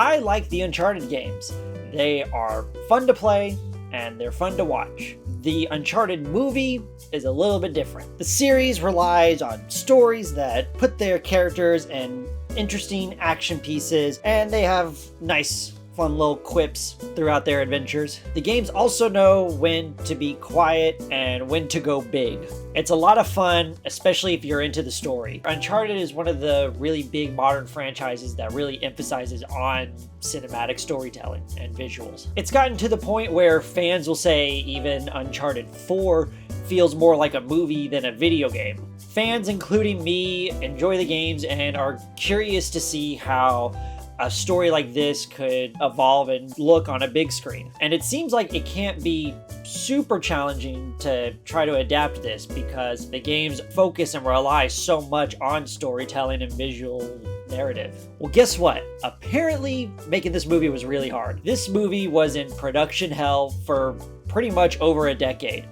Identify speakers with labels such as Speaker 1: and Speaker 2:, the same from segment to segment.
Speaker 1: I like the Uncharted games. They are fun to play and they're fun to watch. The Uncharted movie is a little bit different. The series relies on stories that put their characters in interesting action pieces, and they have nice, fun little quips throughout their adventures. The games also know when to be quiet and when to go big. It's a lot of fun, especially if you're into the story. Uncharted is one of the really big modern franchises that really emphasizes on cinematic storytelling and visuals. It's gotten to the point where fans will say even Uncharted 4 feels more like a movie than a video game. Fans, including me, enjoy the games and are curious to see how a story like this could evolve and look on a big screen. And it seems like it can't be super challenging to try to adapt this because the games focus and rely so much on storytelling and visual narrative. Well, guess what? Apparently making this movie was really hard. This movie was in production hell for pretty much over a decade.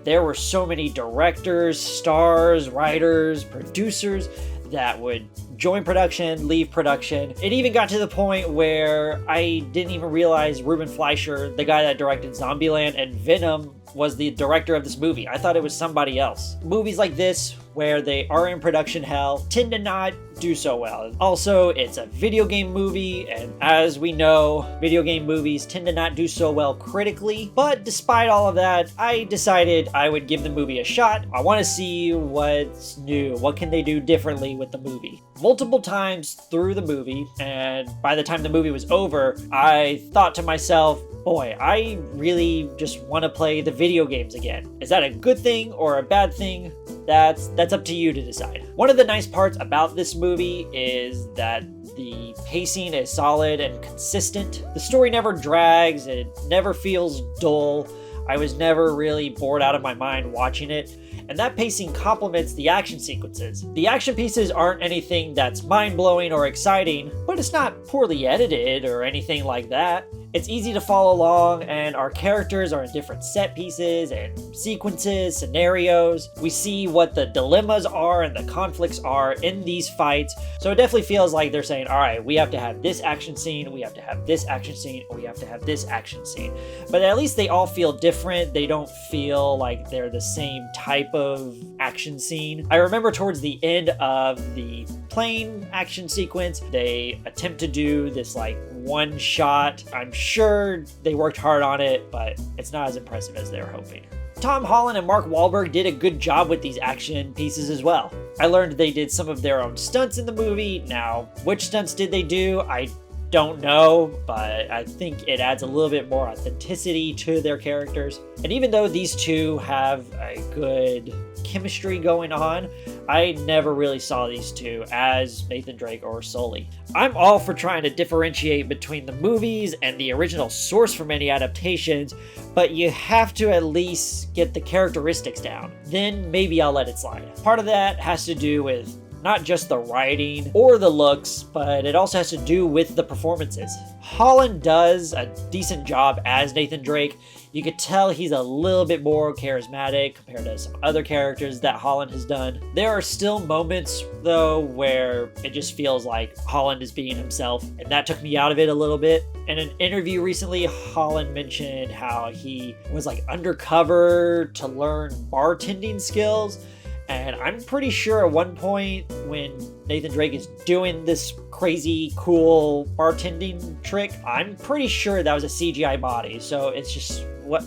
Speaker 1: There were so many directors, stars, writers, producers that would join production, leave production. It even got to the point where I didn't even realize Ruben Fleischer, the guy that directed Zombieland and Venom, was the director of this movie. I thought it was somebody else. Movies like this, where they are in production hell, tend to not do so well. Also, it's a video game movie, and as we know, video game movies tend to not do so well critically. But despite all of that, I decided I would give the movie a shot. I want to see what's new. What can they do differently with the movie? Multiple times through the movie, and by the time the movie was over, I thought to myself, boy, I really just want to play the video games again. Is that a good thing or a bad thing? That's up to you to decide. One of the nice parts about this movie is that the pacing is solid and consistent. The story never drags, it never feels dull. I was never really bored out of my mind watching it. And that pacing complements the action sequences. The action pieces aren't anything that's mind-blowing or exciting, but it's not poorly edited or anything like that. It's easy to follow along, and our characters are in different set pieces and sequences, scenarios. We see what the dilemmas are and the conflicts are in these fights. So it definitely feels like they're saying, all right, we have to have this action scene, we have to have this action scene, we have to have this action scene. But at least they all feel different. They don't feel like they're the same type of action scene. I remember towards the end of the plane action sequence, they attempt to do this like one shot. I'm sure they worked hard on it, but it's not as impressive as they were hoping. Tom Holland and Mark Whalberg did a good job with these action pieces as well. I learned they did some of their own stunts in the movie. Now, which stunts did they do? I don't know, but I think it adds a little bit more authenticity to their characters. And even though these two have a good chemistry going on, I never really saw these two as Nathan Drake or Sully. I'm all for trying to differentiate between the movies and the original source for many adaptations, but you have to at least get the characteristics down. Then maybe I'll let it slide. Part of that has to do with not just the writing or the looks, but it also has to do with the performances. Holland does a decent job as Nathan Drake. You could tell he's a little bit more charismatic compared to some other characters that Holland has done. There are still moments, though, where it just feels like Holland is being himself, and that took me out of it a little bit. In an interview recently, Holland mentioned how he was like undercover to learn bartending skills. And I'm pretty sure at one point when Nathan Drake is doing this crazy, cool bartending trick, I'm pretty sure that was a CGI body. So it's just, what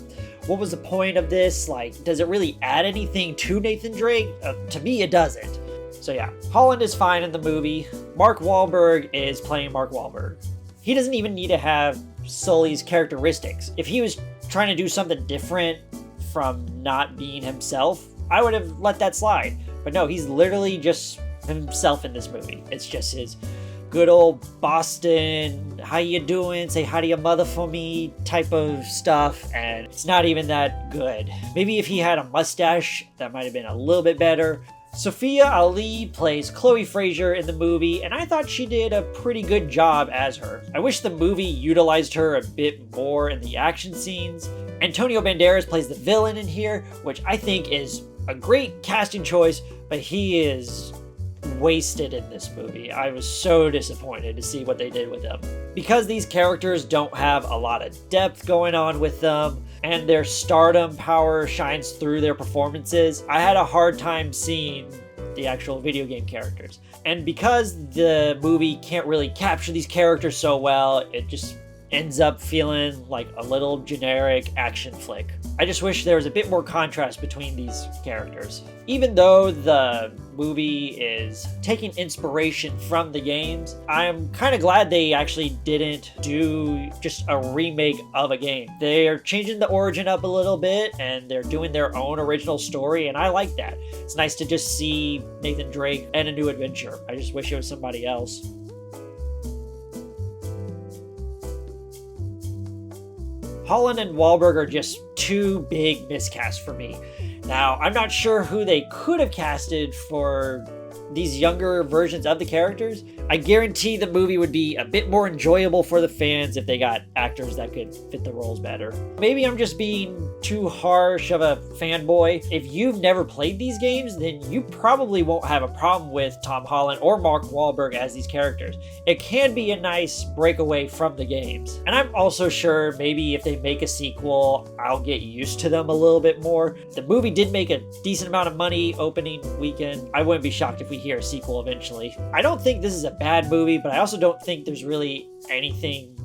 Speaker 1: was the point of this? Like, does it really add anything to Nathan Drake? To me, it doesn't. So yeah, Holland is fine in the movie. Mark Whalberg is playing Mark Whalberg. He doesn't even need to have Sully's characteristics. If he was trying to do something different from not being himself, I would have let that slide. But no, he's literally just himself in this movie. It's just his good old Boston, how you doing, say hi to your mother for me type of stuff, and it's not even that good. Maybe if he had a mustache, that might have been a little bit better. Sophia Ali plays Chloe Fraser in the movie, and I thought she did a pretty good job as her. I wish the movie utilized her a bit more in the action scenes. Antonio Banderas plays the villain in here, which I think is a great casting choice, but he is wasted in this movie. I was so disappointed to see what they did with them. Because these characters don't have a lot of depth going on with them, and their stardom power shines through their performances, I had a hard time seeing the actual video game characters. And because the movie can't really capture these characters so well, it just ends up feeling like a little generic action flick. I just wish there was a bit more contrast between these characters. Even though the movie is taking inspiration from the games, I'm kind of glad they actually didn't do just a remake of a game. They're changing the origin up a little bit, and they're doing their own original story, and I like that. It's nice to just see Nathan Drake and a new adventure. I just wish it was somebody else. Holland and Whalberg are just two big miscasts for me. Now, I'm not sure who they could have casted for these younger versions of the characters. I guarantee the movie would be a bit more enjoyable for the fans if they got actors that could fit the roles better. Maybe I'm just being too harsh of a fanboy. If you've never played these games, then you probably won't have a problem with Tom Holland or Mark Whalberg as these characters. It can be a nice breakaway from the games. And I'm also sure maybe if they make a sequel, I'll get used to them a little bit more. The movie did make a decent amount of money opening weekend. I wouldn't be shocked if we hear a sequel eventually. I don't think this is a bad movie, but I also don't think there's really anything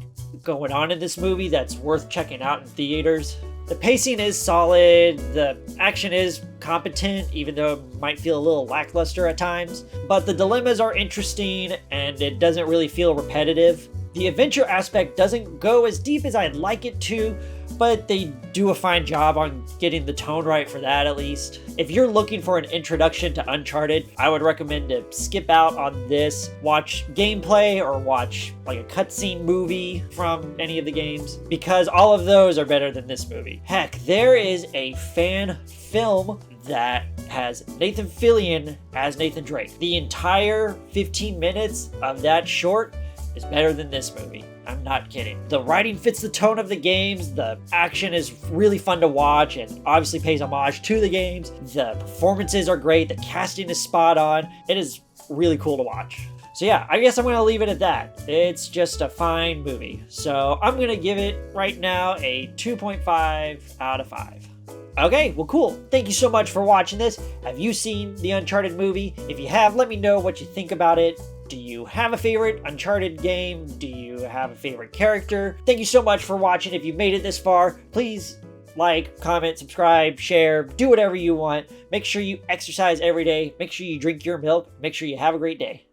Speaker 1: going on in this movie that's worth checking out in theaters. The pacing is solid, the action is competent, even though it might feel a little lackluster at times, but the dilemmas are interesting and it doesn't really feel repetitive. The adventure aspect doesn't go as deep as I'd like it to, but they do a fine job on getting the tone right for that at least. If you're looking for an introduction to Uncharted, I would recommend to skip out on this, watch gameplay or watch like a cutscene movie from any of the games, because all of those are better than this movie. Heck, there is a fan film that has Nathan Fillion as Nathan Drake. The entire 15 minutes of that short is better than this movie. I'm not kidding. The writing fits the tone of the games, the action is really fun to watch and obviously pays homage to the games, the performances are great, the casting is spot on, it is really cool to watch. So yeah, I guess I'm going to leave it at that. It's just a fine movie. So I'm going to give it right now a 2.5 out of 5. Okay, well cool. Thank you so much for watching this. Have you seen the Uncharted movie? If you have, let me know what you think about it. Do you have a favorite Uncharted game? Do you have a favorite character? Thank you so much for watching. If you made it this far, please like, comment, subscribe, share, do whatever you want. Make sure you exercise every day. Make sure you drink your milk. Make sure you have a great day.